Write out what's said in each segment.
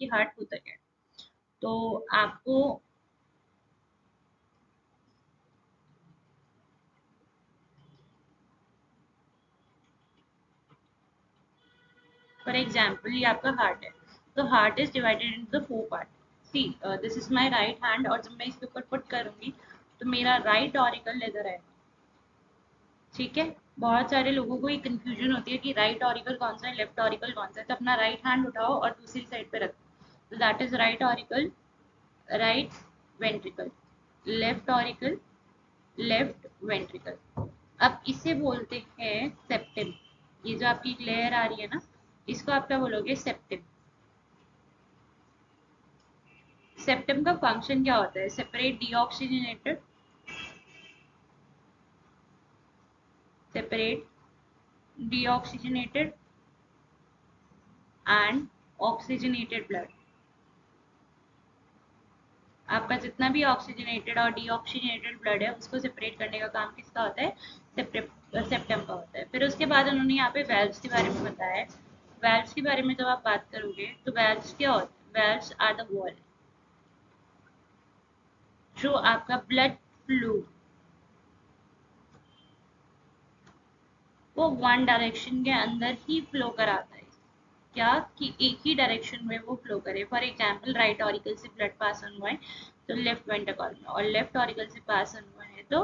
कि हार्ट होता क्या है। तो आपको फॉर एग्जाम्पल ये आपका हार्ट है, तो heart is divided into the 4 part. See this is my right hand, और जब मैं इसके ऊपर पुट करूंगी तो मेरा राइट ऑरिकल इधर आएगा। ठीक है, बहुत सारे लोगों को ये कंफ्यूजन होती है कि राइट ऑरिकल कौन सा है, लेफ्ट ऑरिकल कौन सा है। तो अपना राइट हैंड उठाओ और दूसरी साइड पे रखो, तो that is right auricle, right ventricle, left auricle, left ventricle. अब इसे बोलते हैं सेप्टिम। ये जो आपकी लेयर आ रही है ना, इसको आप क्या बोलोगे, सेप्टिम। सेप्टम का फंक्शन क्या होता है, separate deoxygenated, separate deoxygenated and oxygenated blood. आपका जितना भी ऑक्सीजनेटेड और डीऑक्सीजनेटेड ब्लड है उसको सेपरेट करने का काम किसका होता है, सेप्टम का होता है। फिर उसके बाद उन्होंने यहाँ पे वेल्व्स के बारे में बताया है। वेल्व्स के बारे में जब आप बात करोगे तो वेल्व्स क्या होते हैं, वेल्व्स आर द वॉल जो आपका ब्लड फ्लो वो वन डायरेक्शन के अंदर ही फ्लो कराता है। क्या कि एक ही डायरेक्शन में वो फ्लो करे। फॉर एग्जाम्पल राइट ऑरिकल से ब्लड पास ऑन हुआ है तो लेफ्ट वेंट्रिकल में, और लेफ्ट ऑरिकल से पास ऑन हुआ है तो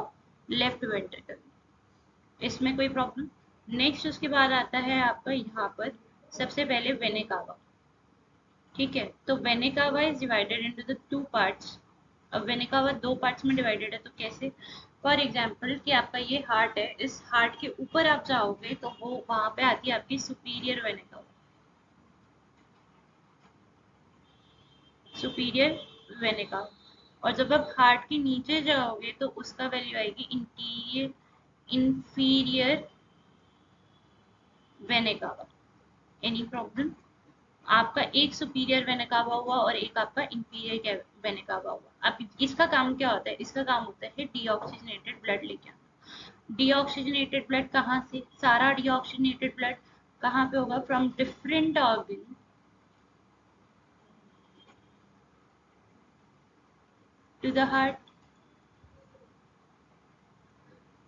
लेफ्ट वेंट्रिकल में। इसमें कोई प्रॉब्लम। नेक्स्ट उसके बाद आता है आपका यहाँ पर सबसे पहले वेने कावा। ठीक है, तो वेने कावा is divided into the 2 parts. अब वेने कावा 2 पार्ट्स में डिवाइडेड है, तो कैसे। फॉर एग्जाम्पल कि आपका ये हार्ट है, इस हार्ट के ऊपर आप जाओगे तो वो वहां पे आती है आपकी सुपीरियर वेने कावा, सुपीरियर वेने कावा। और जब आप हार्ट के नीचे जाओगे तो उसका वैल्यू आएगी इंटीरियर, इंफीरियर वेने कावा। Any problem. आपका एक सुपीरियर वेना कावा हुआ और एक आपका इंफीरियर वेना कावा हुआ। अब इसका काम क्या होता है, इसका काम होता है डीऑक्सीजनेटेड ब्लड लेके आना। डीऑक्सीजनेटेड ब्लड कहाँ से, सारा डीऑक्सीजनेटेड ब्लड कहाँ पे होगा, from different organ to the heart.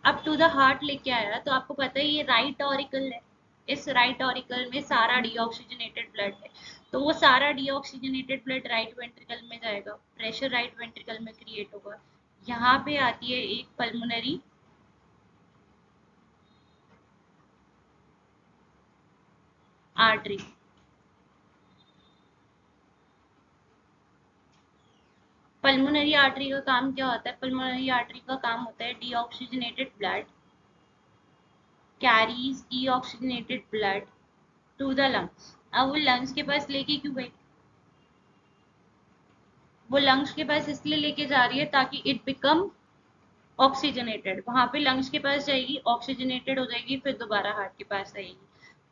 अब टू द हार्ट लेके आया तो आपको पता है ये राइट ऑरिकल है, इस राइट ऑरिकल में सारा डीऑक्सीजनेटेड ब्लड है। तो वो सारा डीऑक्सीजनेटेड ब्लड राइट वेंट्रिकल में जाएगा, प्रेशर राइट वेंट्रिकल में क्रिएट होगा। यहाँ पे आती है एक पल्मोनरी आर्टरी। पल्मोनरी आर्टरी का काम क्या होता है, पल्मोनरी आर्टरी का काम होता है deoxygenated blood carries deoxygenated blood to the lungs. अब वो लंग्स के पास लेके क्यों गई, वो लंग्स के पास इसलिए लेके जा रही है ताकि इट बिकम ऑक्सीजनेटेड। वहां पे लंग्स के पास जाएगी, ऑक्सीजनेटेड हो जाएगी, फिर दोबारा हार्ट के पास आएगी।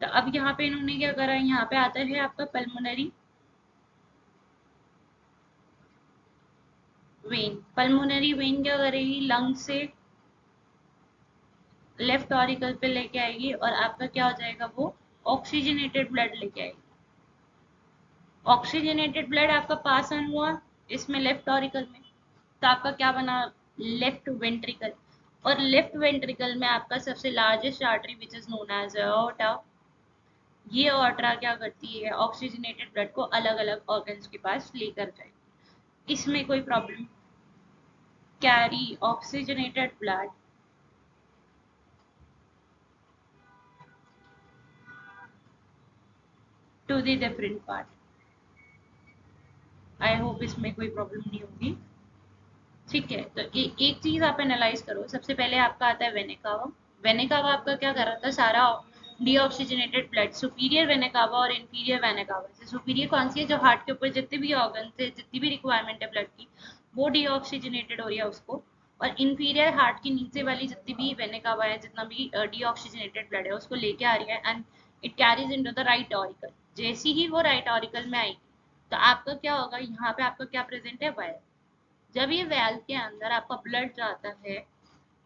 तो अब यहाँ पे इन्होंने क्या करा, यहाँ पे आता है आपका पल्मोनरी वेन। पल्मोनरी वेन क्या करेगी, लंग से लेफ्ट ऑरिकल पे लेके आएगी और आपका क्या हो जाएगा, वो ऑक्सीजनेटेड ब्लड लेके आएगी। ऑक्सीजनेटेड ब्लड आपका पास ऑन हुआ इसमें लेफ्ट ऑरिकल में, तो आपका क्या बना, लेफ्ट वेंट्रिकल। और लेफ्ट वेंट्रिकल में आपका सबसे largest artery which is known as aorta. ये ऑर्ट्रा क्या करती है, ऑक्सीजनेटेड ब्लड को अलग अलग ऑर्गन्स के पास लेकर जाएगी। इसमें कोई problem. Carry oxygenated blood to the different part. I hope इसमें कोई प्रॉब्लम नहीं होगी। ठीक है, तो एक चीज आप एनालाइज करो। सबसे पहले आपका आता है वेनेकावा। वेनेकावा आपका क्या कर रहा था, सारा डीऑक्सीजनेटेड ब्लड, सुपीरियर वेनेकावा और इंफीरियर वेनेकावा से। सुपीरियर कौन सी है, जो हार्ट के ऊपर जितने भी ऑर्गन थे, जितनी भी रिक्वायरमेंट है ब्लड की, वो डीऑक्सीजनेटेड हो रही है उसको। और इंफीरियर हार्ट के नीचे वाली जितनी भी वेनेकावा है, जितना भी डीऑक्सीजनेटेड ब्लड है, उसको लेके आ रही है and it carries into the right auricle. जैसी ही वो राइट ऑरिकल में आएगी तो आपका क्या होगा, यहाँ पे आपका क्या प्रेजेंट है, वायर। जब ये वैल्व के अंदर आपका ब्लड जाता है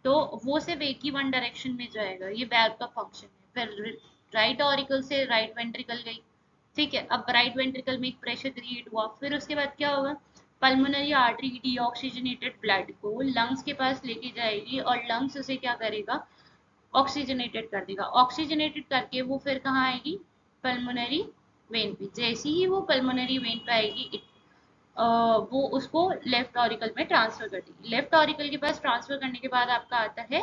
तो वो सिर्फ एक ही वन डायरेक्शन में जाएगा, ये वैल्व का फंक्शन है। फिर राइट ऑरिकल से राइट वेंट्रिकल गई, ठीक है, अब राइट वेंट्रिकल में एक प्रेशर क्रिएट हुआ, फिर उसके बाद क्या होगा, पल्मोनरी आर्टरी डीऑक्सीजनेटेड ब्लड को लंग्स के पास लेके जाएगी और लंग्स उसे क्या करेगा, ऑक्सीजनेटेड कर देगा। ऑक्सीजनेटेड करके वो फिर कहाँ आएगी, पल्मोनरी वेन पे। जैसे ही वो पल्मोनरी वेन पे आएगी, वो उसको लेफ्ट ऑरिकल में ट्रांसफर कर देगी। लेफ्ट ऑरिकल के पास ट्रांसफर करने के बाद आपका आता है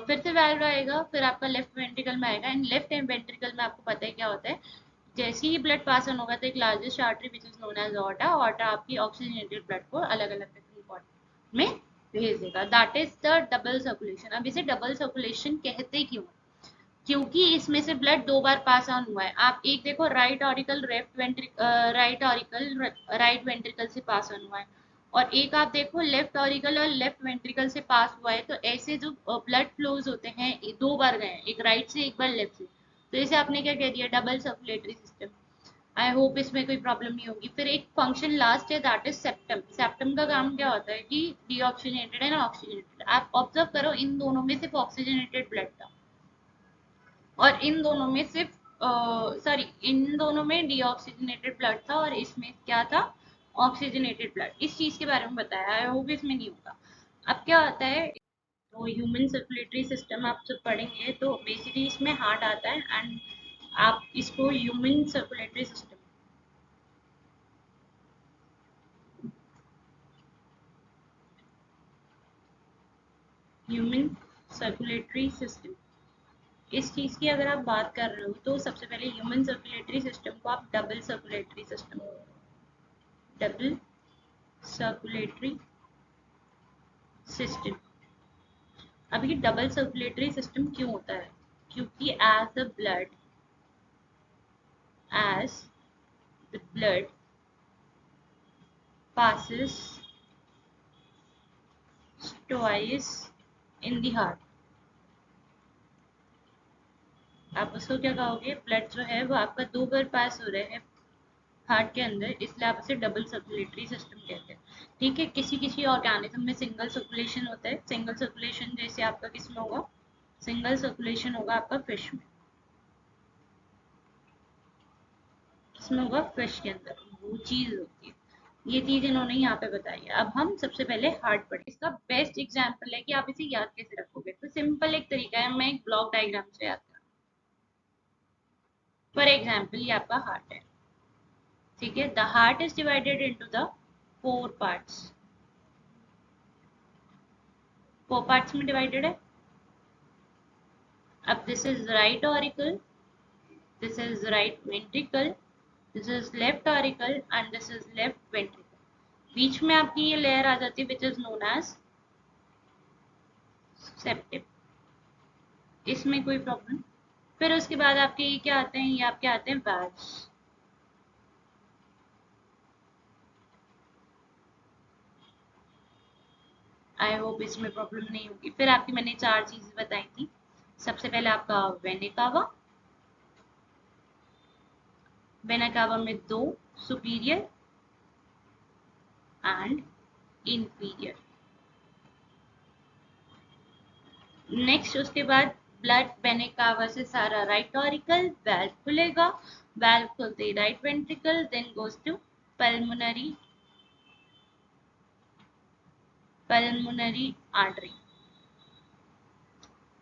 फिर से वाल्व आएगा, फिर आपका लेफ्ट वेंट्रिकल में आएगा। एंड लेफ्ट वेंट्रिकल में आपको पता है क्या होता है, जैसे ही ब्लड पास ऑन होगा तो एक largest artery which is known as aorta, aorta आपकी ऑक्सीजनेटेड ब्लड को अलग अलग में भेज देगा। That is the double circulation. अब इसे डबल सर्कुलेशन कहते क्यों, क्योंकि इसमें से ब्लड दो बार पास ऑन हुआ है। आप एक देखो, right auricle left ventricle, right auricle right ventricle से पास ऑन हुआ है, और एक आप देखो लेफ्ट ऑरिकल और लेफ्ट वेंट्रिकल से पास हुआ है। तो ऐसे जो ब्लड फ्लोज होते हैं दो बार गए हैं, एक राइट से एक बार लेफ्ट से, तो इसे आपने क्या कह दिया, डबल सर्कुलेटरी सिस्टम। आई होप इसमें कोई प्रॉब्लम नहीं होगी। फिर एक फंक्शन लास्ट है, दैट इज सेप्टम। सेप्टम का काम क्या होता है कि डीऑक्सीजनेटेड एंड ऑक्सीजनेटेड। आप ऑब्जर्व करो, इन दोनों में सिर्फ ऑक्सीजनेटेड ब्लड था, और इन दोनों में सिर्फ सॉरी इन दोनों में डीऑक्सीजनेटेड ब्लड था, और इसमें क्या था, ऑक्सीजनेटेड ब्लड। इस चीज के बारे में बताया, आई होप इसमें नहीं होगा। अब क्या आता है, तो ह्यूमन सर्कुलेटरी सिस्टम आप जब पढ़ेंगे तो बेसिकली इसमें हार्ट आता है, एंड आप इसको human circulatory system, human circulatory system, इस चीज की अगर आप बात कर रहे हो तो सबसे पहले ह्यूमन सर्कुलेटरी सिस्टम को आप double circulatory system, double circulatory system. अब ये डबल सर्कुलेटरी सिस्टम क्यों होता है, क्योंकि as the blood passes twice in the heart, आप उसको क्या कहोगे, ब्लड जो है वो आपका दो बार पास हो रहा है हार्ट के अंदर, इसलिए आप इसे डबल सर्कुलेटरी सिस्टम कहते हैं। ठीक है, किसी किसी ऑर्गेनिज्म में सिंगल सर्कुलेशन होता है। सिंगल सर्कुलेशन जैसे आपका किसमें होगा, सिंगल सर्कुलेशन होगा आपका फिश में, किसमें होगा, फिश के अंदर वो चीज होती है। ये चीज इन्होंने यहाँ पे बताई है। अब हम सबसे पहले हार्ट पढ़े। इसका बेस्ट एग्जाम्पल है कि आप इसे याद कैसे रखोगे, तो सिंपल एक तरीका है, मैं एक ब्लॉक डायग्राम से याद करूँ। फॉर एग्जाम्पल ये आपका हार्ट है, ठीक है। The heart is divided into the four parts, four parts में डिवाइडेड है। अब this is right auricle, this is right ventricle, this is left auricle and this is left ventricle। बीच में आपकी ये लेयर आ जाती है which is known as septum, इसमें कोई प्रॉब्लम। फिर उसके बाद आपके ये क्या आते हैं, ये आपके आते हैं valves। आई होप इसमें प्रॉब्लम नहीं होगी। फिर आपकी मैंने चार चीजें बताई थी। सबसे पहले आपका वेना कावा, वेना कावा में दो, सुपीरियर एंड इंफीरियर। नेक्स्ट उसके बाद ब्लड वेना कावा से सारा राइट ऑरिकल, वाल्व खुलेगा, वाल्व खुलते ही right ventricle, then goes to pulmonary, pulmonary artery।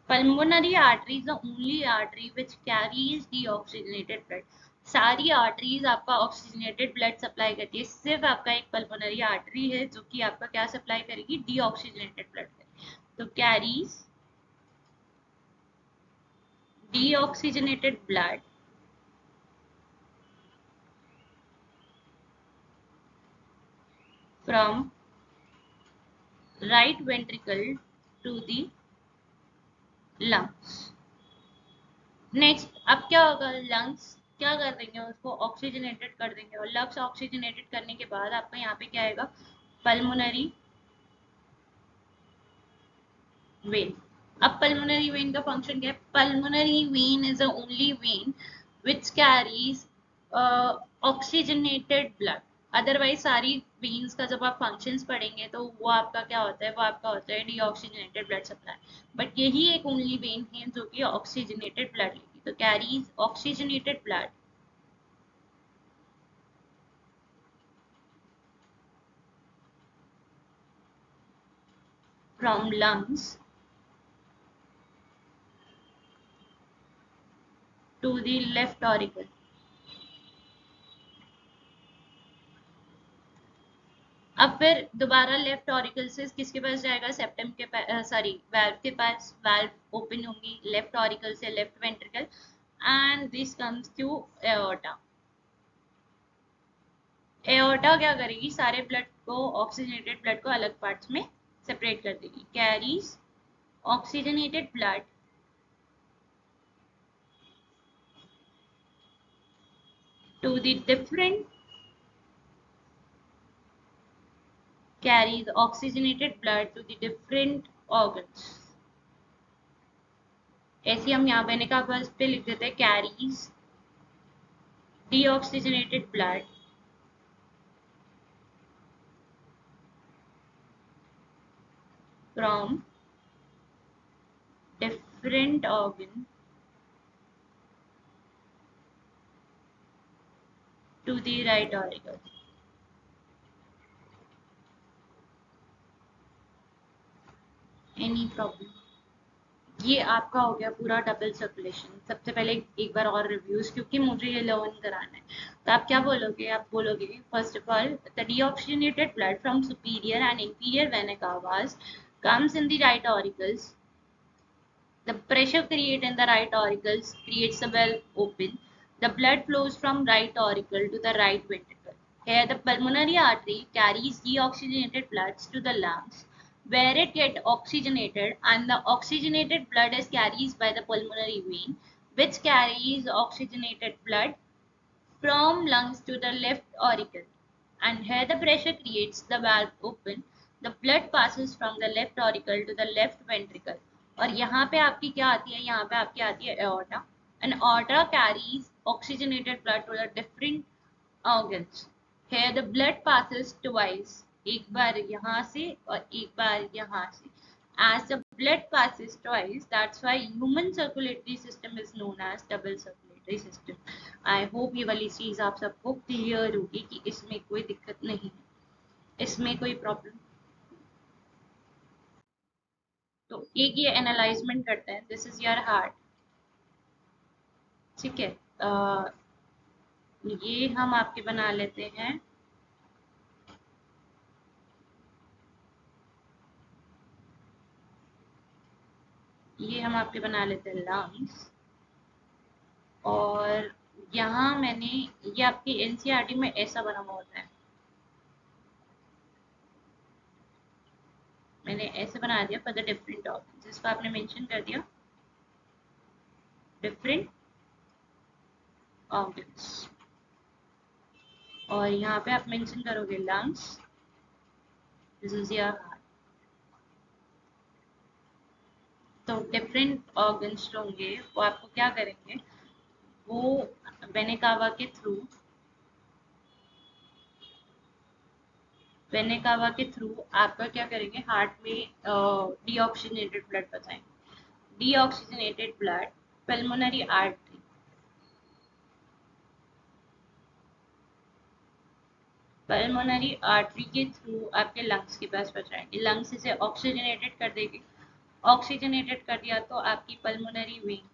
Pulmonary artery is the only artery which carries deoxygenated blood। सारी आर्टरीज आपका ऑक्सीजनेटेड ब्लड सप्लाई करती है, सिर्फ आपका एक पल्मोनरी आर्टरी है जो कि आपका क्या सप्लाई करेगी, डीऑक्सीजनेटेड ब्लड। तो carries deoxygenated blood from right ventricle to the lungs। Next अब क्या होगा, लंग्स क्या कर देंगे, उसको ऑक्सीजनेटेड कर देंगे, और लंग्स ऑक्सीजनेटेड करने के बाद आपका यहाँ पे क्या आएगा, पल्मोनरी वेन। अब पल्मोनरी वेन का फंक्शन क्या है, pulmonary vein is the only when which carries oxygenated blood. Otherwise सारी वेन्स का जब आप फंक्शंस पढ़ेंगे तो वो आपका क्या होता है, वो आपका होता है डीऑक्सीजनेटेड ब्लड सप्लाई। बट यही एक ओनली वेन है जो कि ऑक्सीजनेटेड ब्लड लेगी, तो carries oxygenated blood from lungs to the left auricle. अब फिर दोबारा लेफ्ट ऑरिकल से किसके पास जाएगा, सेप्टम के पास, सॉरी वाल्व के पास, वाल्व ओपन होंगी लेफ्ट ऑरिकल से left ventricle and this comes to aorta. Aorta क्या करेगी, सारे ब्लड को, ऑक्सीजनेटेड ब्लड को अलग पार्ट्स में सेपरेट कर देगी. Carries oxygenated blood to the different, carries oxygenated blood to the different organs. ऐसे हम यहाँ पे का बस पे लिख देते हैं carries deoxygenated blood from different organ to the right auricle. Any problem? ये आपका हो गया पूरा डबल सर्कुलेशन. सबसे पहले एक बार और रिव्यूज, क्योंकि मुझे ये लर्न कराना है. तो आप क्या बोलोगे, आप बोलोगे first of all the deoxygenated blood from superior and inferior vena cavas comes in the right auricles. The pressure created in the right auricles creates a valve open. The blood flows from right auricle to the right ventricle. Here the pulmonary artery carries deoxygenated blood to the lungs, where it gets oxygenated, and the oxygenated blood is carried by the pulmonary vein, which carries oxygenated blood from lungs to the left auricle. And here the pressure creates the valve open. The blood passes from the left auricle to the left ventricle. और यहाँ पे आपकी क्या आती है, यहाँ पे आपकी आती है aorta. And aorta carries oxygenated blood to the different organs. Here the blood passes twice. एक बार यहाँ से और एक बार यहाँ से. As the blood passes twice, that's why human circulatory system is known as double circulatory system. I hope ये वाली चीज आप सबको क्लियर होगी कि इसमें कोई दिक्कत नहीं है, इसमें कोई प्रॉब्लम. तो एक ये एनालाइजमेंट करते हैं. दिस इज योर हार्ट, ठीक है. ये हम आपके बना लेते हैं ये हम आपके बना लेते हैं लंग्स. और यहाँ मैंने, ये आपकी एनसीईआरटी में ऐसा बना हुआ होता है, मैंने ऐसे बना दिया फॉर द डिफरेंट ऑर्गन्स. इसको आपने मेंशन कर दिया डिफरेंट ऑर्गन्स, और यहाँ पे आप मेंशन करोगे lungs. This is your heart. तो डिफरेंट ऑर्गन्स जो होंगे वो आपको क्या करेंगे, वो वेना कावा के थ्रू, वेना कावा के थ्रू आपका क्या करेंगे, हार्ट में डीऑक्सीजनेटेड ब्लड बचाएंगे. Deoxygenated blood pulmonary artery, pulmonary artery के थ्रू आपके लंग्स के पास पहुंचाएंगे. लंग्स इसे ऑक्सीजनेटेड कर देगी. ऑक्सीजनेटेड कर दिया तो आपकी pulmonary vein,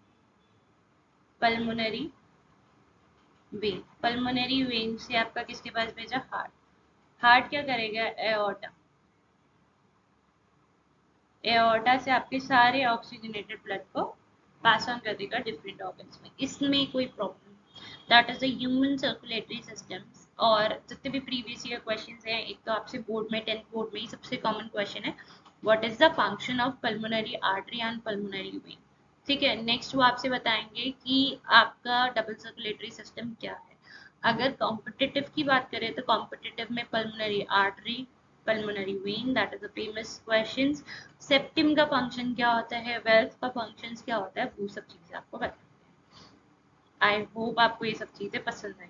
pulmonary vein, pulmonary vein से आपका किसके पास भेजा, हार्ट. हार्ट क्या करेगा, एओर्टा, एओर्टा से आपके सारे ऑक्सीजनेटेड ब्लड को पास ऑन कर देगा डिफरेंट ऑर्गन्स में. इसमें कोई problem, that is the human circulatory system. और जितने भी प्रीवियस ईयर क्वेश्चंस हैं, एक तो आपसे बोर्ड में 10th बोर्ड में ही सबसे कॉमन क्वेश्चन है, what is the function of pulmonary artery and pulmonary vein. ठीक है. नेक्स्ट वो आपसे बताएंगे कि आपका डबल सर्कुलेटरी सिस्टम क्या है. अगर कॉम्पिटिटिव की बात करें तो कॉम्पिटिटिव में pulmonary artery, pulmonary vein, that is the famous questions. Septum का फंक्शन क्या होता है, वेल्व का फंक्शन क्या होता है, वो सब चीजें आपको बताएंगे. आई होप आपको ये सब चीजें पसंद आई.